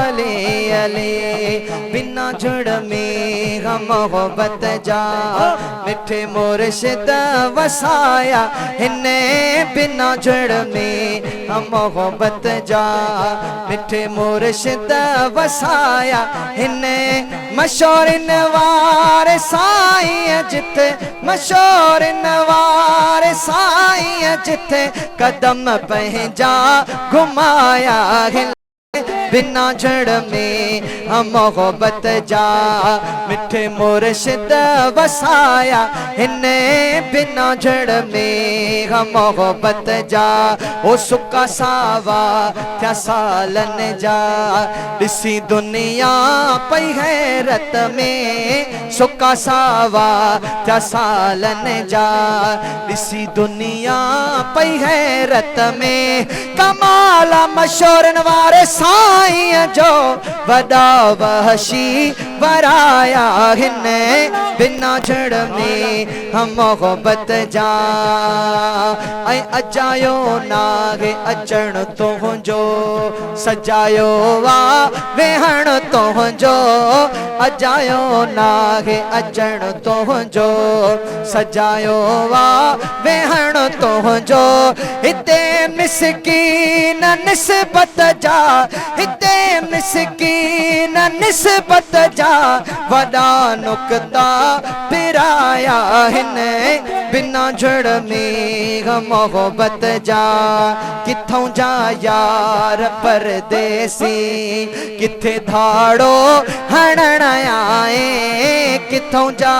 अली अली बिना जुड़ में हम मोहब्बत जा मिठे मुर्शिद वसाया हिन्ने बिना जुड़ में हम मोहब्बत जा मिठे मुर्शिद वसाया हिन्ने मशहूर नवार साईं जिथे मशहूर नवार साईं जिथे कदम पंहिंजा घुमाया बिना जड़ में हम मोहब्बत जा मिठे मुर्शिद वसाया हिन्ने बिना जड़ में हम मोहब्बत जा ओ सुका सावा क्या सालन जा दिसी दुनिया पई हैरत में सुका सावा क्या सालन जा दिसी दुनिया पई हैरत में कमाला मशहूर नवारे साईं जो वदा वहशी वराया हिन्ने बिना जड़ में हम मोहब्बत जा ऐं अजायो नागे अचण तुंहिंजो सजायो वा वेहण तुंहिंजो अजायो नागे अचण तुंहिंजो सजायो वा वेहण तुंहिंजो हिते मिसकीन निस्बत जा हिते मिसकीन निस्बत जा वॾा नुक्ता पिराया हिन बिना जड़ में मोहब्बत जा किथों जा यार परदेसी किथे धाड़ो हणण आए किथों जा